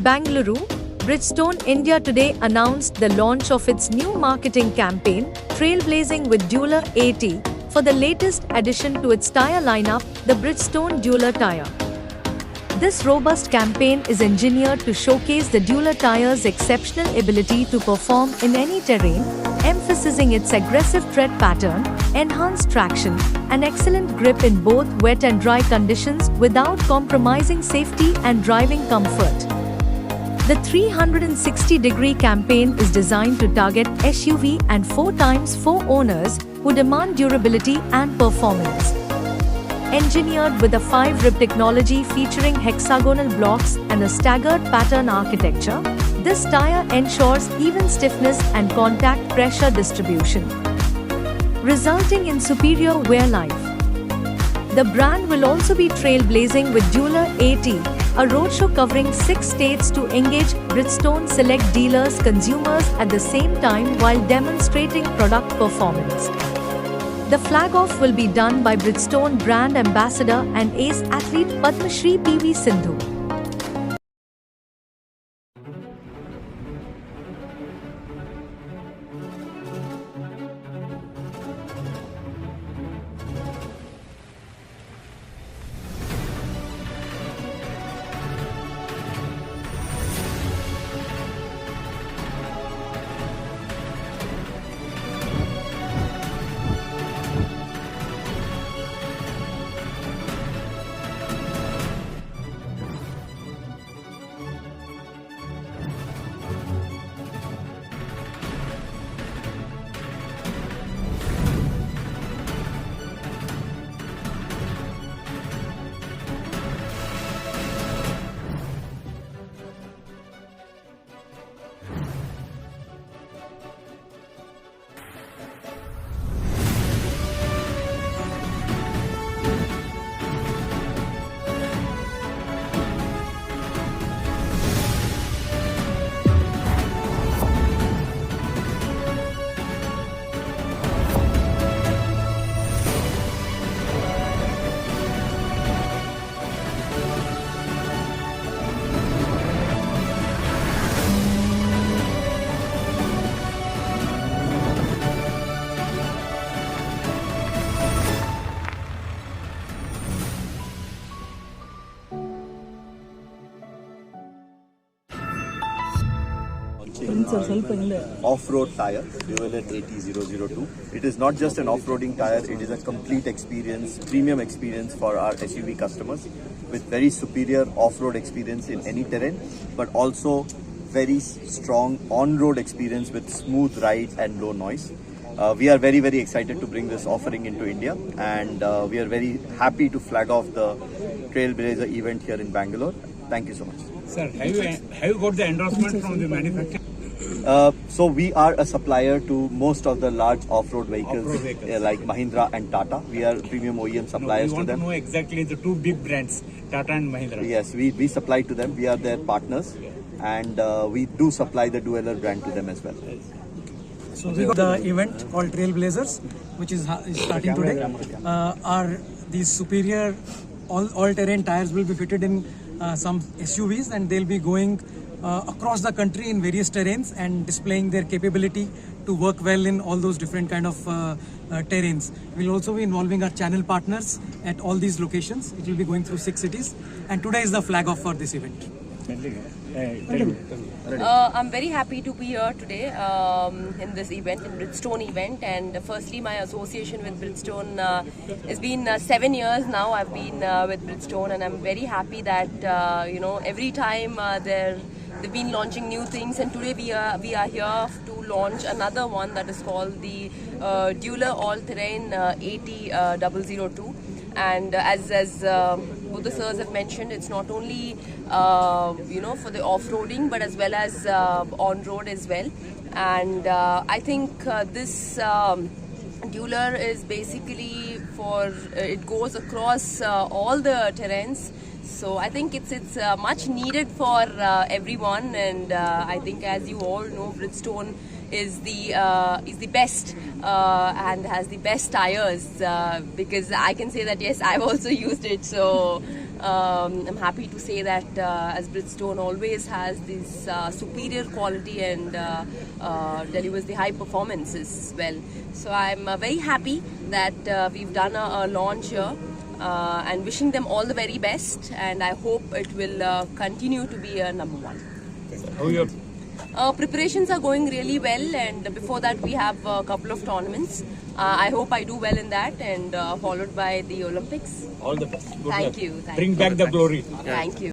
Bangalore, Bridgestone India today announced the launch of its new marketing campaign, Trailblazing with Dueler AT, for the latest addition to its tyre lineup, the Bridgestone Dueler tyre. This robust campaign is engineered to showcase the Dueler tyre's exceptional ability to perform in any terrain, emphasizing its aggressive tread pattern, enhanced traction, and excellent grip in both wet and dry conditions without compromising safety and driving comfort. The 360-degree campaign is designed to target SUV and 4x4 owners who demand durability and performance. Engineered with a 5-rib technology featuring hexagonal blocks and a staggered pattern architecture, this tyre ensures even stiffness and contact pressure distribution, resulting in superior wear life. The brand will also be trailblazing with Dueler AT, a roadshow covering 6 states to engage Bridgestone select dealers consumers at the same time while demonstrating product performance. The flag-off will be done by Bridgestone brand ambassador and ace athlete Padma Shri PV Sindhu. Off-road tire, Dueler AT002. It is not just an off-roading tire, it is a complete experience, premium experience for our SUV customers with very superior off-road experience in any terrain, but also very strong on-road experience with smooth ride and low noise. We are very, very excited to bring this offering into India, and we are very happy to flag off the Trailblazer event here in Bangalore. Thank you so much. Sir, have you got the endorsement from the manufacturer? So we are a supplier to most of the large off-road vehicles, like Mahindra and Tata. We are premium OEM suppliers to them. We want to know exactly the two big brands, Tata and Mahindra. Yes, we supply to them. We are their partners, and we do supply the Dueler brand to them as well. So we got the event called Trailblazers, which is starting today. Are these superior all-terrain tires will be fitted in some SUVs, and they'll be going across the country in various terrains and displaying their capability to work well in all those different kind of terrains. We'll also be involving our channel partners at all these locations. It will be going through 6 cities, and today is the flag off for this event. I'm very happy to be here today in this event, in Bridgestone event. And firstly, my association with Bridgestone has been 7 years now. I've been with Bridgestone, and I'm very happy that every time they've been launching new things, and today we are here to launch another one that is called the Dueler All-Terrain AT002. And as both the sirs have mentioned, it's not only for the off-roading, but as well as on-road as well. And I think this Dueler is basically it goes across all the terrains. So I think it's much needed for everyone, and I think, as you all know, Bridgestone is the best and has the best tires, because I can say that yes, I've also used it. So I'm happy to say that as Bridgestone always has this superior quality and delivers the high performances as well. So I'm very happy that we've done a launch here and wishing them all the very best, and I hope it will continue to be a number one. How your Preparations are going really well, and before that we have a couple of tournaments. I hope I do well in that, and followed by the Olympics. all the best. Good Thank luck. you. Thank Bring you. back the glory. Thank you.